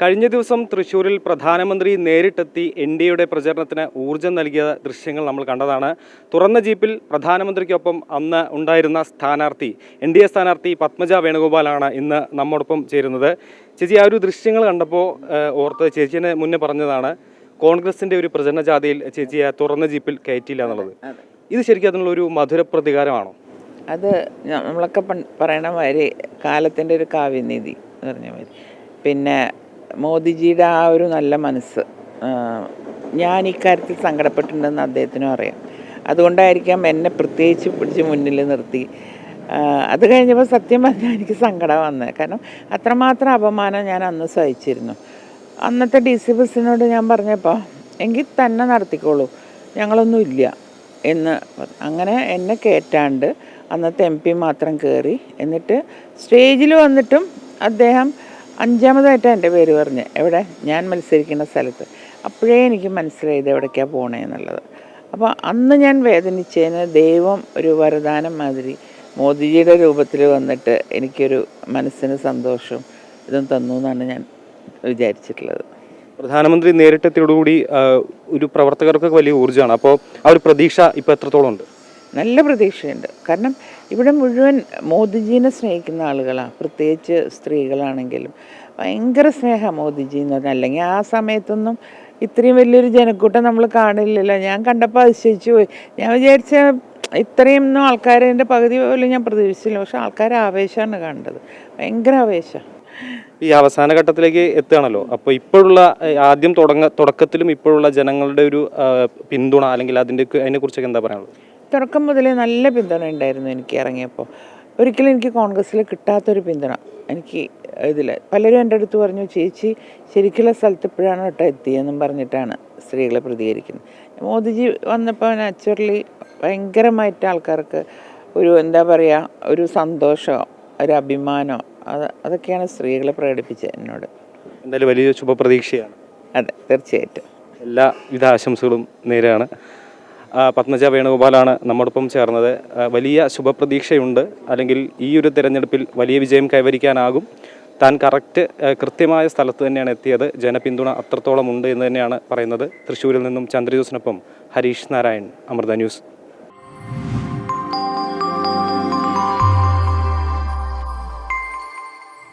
കഴിഞ്ഞ ദിവസം തൃശ്ശൂരിൽ പ്രധാനമന്ത്രി നേരിട്ടെത്തി എൻഡിഎയുടെ പ്രചരണത്തിന് ഊർജ്ജം നൽകിയ ദൃശ്യങ്ങൾ നമ്മൾ കണ്ടതാണ്. തുറന്ന ജീപ്പിൽ പ്രധാനമന്ത്രിക്കൊപ്പം അന്ന് ഉണ്ടായിരുന്ന സ്ഥാനാർത്ഥി എൻഡിഎ സ്ഥാനാർത്ഥി പത്മജ വേണുഗോപാലാണ് ഇന്ന് നമ്മോടൊപ്പം ചേരുന്നത്. ചേച്ചി, ആ ഒരു ദൃശ്യങ്ങൾ കണ്ടപ്പോൾ ഓർത്ത് ചേച്ചിനെ മുന്നേ പറഞ്ഞതാണ് കോൺഗ്രസിൻ്റെ ഒരു പ്രചരണ ജാഥയിൽ ചേച്ചിയെ തുറന്ന ജീപ്പിൽ കയറ്റിയില്ല എന്നുള്ളത്. ഇത് ശരിക്കും അതിനുള്ളൊരു മധുര പ്രതികാരമാണോ? അത് നമ്മളൊക്കെ പറയണ മാതിരി കാലത്തിൻ്റെ ഒരു കാവ്യനീതി എന്ന് പറഞ്ഞ മാതിരി. പിന്നെ മോദിജിയുടെ ആ ഒരു നല്ല മനസ്സ്, ഞാൻ ഇക്കാര്യത്തിൽ സങ്കടപ്പെട്ടിട്ടുണ്ടെന്ന് അദ്ദേഹത്തിനും അറിയാം. അതുകൊണ്ടായിരിക്കാം എന്നെ പ്രത്യേകിച്ച് പിടിച്ച് മുന്നിൽ നിർത്തി. അത് കഴിഞ്ഞപ്പോൾ സത്യം പറഞ്ഞാൽ എനിക്ക് സങ്കടം വന്നത്. കാരണം അത്രമാത്രം അപമാനം ഞാൻ അന്ന് സഹിച്ചിരുന്നു. അന്നത്തെ ഡി സി ബസ്സിനോട് ഞാൻ പറഞ്ഞപ്പോൾ എങ്കിൽ തന്നെ നടത്തിക്കോളൂ, ഞങ്ങളൊന്നും ഇല്ല എന്ന്. അങ്ങനെ എന്നെ കയറ്റാണ്ട് അന്നത്തെ എം പി മാത്രം കയറി. എന്നിട്ട് സ്റ്റേജിൽ വന്നിട്ടും അദ്ദേഹം 5ാമതായിട്ടാണ് എൻ്റെ പേര് പറഞ്ഞ്, എവിടെ ഞാൻ മത്സരിക്കുന്ന സ്ഥലത്ത്. അപ്പോഴേ എനിക്ക് മനസ്സിലായത് എവിടേക്കാണ് പോണേന്നുള്ളത്. അപ്പോൾ അന്ന് ഞാൻ വേദനിച്ചതിന് ദൈവം ഒരു വരദാനം മാതിരി മോദിജിയുടെ രൂപത്തിൽ വന്നിട്ട് എനിക്കൊരു മനസ്സിന് സന്തോഷവും ഇതും തന്നു എന്നാണ് ഞാൻ വിചാരിച്ചിട്ടുള്ളത്. പ്രധാനമന്ത്രി നേരിട്ടെത്തിയോടുകൂടി ഒരു പ്രവർത്തകർക്ക് വലിയ ഊർജ്ജമാണ്. അപ്പോൾ ആ ഒരു പ്രതീക്ഷ ഇപ്പോൾ എത്രത്തോളം ഉണ്ട്? നല്ല പ്രതീക്ഷയുണ്ട്. കാരണം ഇവിടെ മുഴുവൻ മോദിജീനെ സ്നേഹിക്കുന്ന ആളുകളാണ്, പ്രത്യേകിച്ച് സ്ത്രീകളാണെങ്കിലും ഭയങ്കര സ്നേഹമാണ് മോദിജി എന്ന് പറഞ്ഞാൽ. അല്ലെങ്കിൽ ആ സമയത്തൊന്നും ഇത്രയും വലിയൊരു ജനക്കൂട്ടം നമ്മൾ കാണില്ലല്ലോ. ഞാൻ കണ്ടപ്പോൾ അതിശയിച്ചു പോയി. ഞാൻ വിചാരിച്ച ഇത്രയും ഒന്നും ആൾക്കാരുടെ പകുതി പോലും ഞാൻ പ്രതീക്ഷിച്ചില്ല. പക്ഷെ ആൾക്കാർ ആവേശമാണ് കണ്ടത്, ഭയങ്കര ആവേശം. ഈ അവസാന ഘട്ടത്തിലേക്ക് എത്തുകയാണല്ലോ. അപ്പോൾ ഇപ്പോഴുള്ള ആദ്യം തുടക്കത്തിലും ഇപ്പോഴുള്ള ജനങ്ങളുടെ ഒരു പിന്തുണ അല്ലെങ്കിൽ അതിനെക്കുറിച്ചൊക്കെ എന്താ പറയാനുള്ളത്? തുടക്കം മുതലേ നല്ല പിന്തുണ ഉണ്ടായിരുന്നു എനിക്ക് ഇറങ്ങിയപ്പോൾ. ഒരിക്കലും എനിക്ക് കോൺഗ്രസ്സിൽ കിട്ടാത്തൊരു പിന്തുണ എനിക്ക് ഇതിൽ പലരും എൻ്റെ അടുത്ത് പറഞ്ഞു, ചേച്ചി ശരിക്കുള്ള സ്ഥലത്ത് ഇപ്പോഴാണ് കേട്ടോ എത്തിയെന്നും പറഞ്ഞിട്ടാണ് സ്ത്രീകൾ പ്രതികരിക്കുന്നത്. മോദിജി വന്നപ്പോൾ നാച്ചുറലി ഭയങ്കരമായിട്ട് ആൾക്കാർക്ക് ഒരു എന്താ പറയുക, ഒരു സന്തോഷമോ ഒരു അഭിമാനമോ അതൊക്കെയാണ് സ്ത്രീകൾ പ്രകടിപ്പിച്ചത് എന്നോട്. എന്തായാലും വലിയ ശുഭപ്രതീക്ഷയാണ്. അതെ, തീർച്ചയായിട്ടും. എല്ലാവിധ ആശംസകളും നേരെയാണ്. പത്മജ വേണുഗോപാലാണ് നമ്മോടൊപ്പം ചേർന്നത്. വലിയ ശുഭപ്രതീക്ഷയുണ്ട്, അല്ലെങ്കിൽ ഈ ഒരു തെരഞ്ഞെടുപ്പിൽ വലിയ വിജയം കൈവരിക്കാനാകും. താൻ കൃത്യമായ സ്ഥലത്ത് തന്നെയാണ് എത്തിയത്. ജനപിന്തുണ അത്രത്തോളം ഉണ്ട് എന്ന് തന്നെയാണ് പറയുന്നത്. തൃശ്ശൂരിൽ നിന്നും ചന്ദ്രജോസിനൊപ്പം ഹരീഷ് നാരായൺ, അമൃത ന്യൂസ്.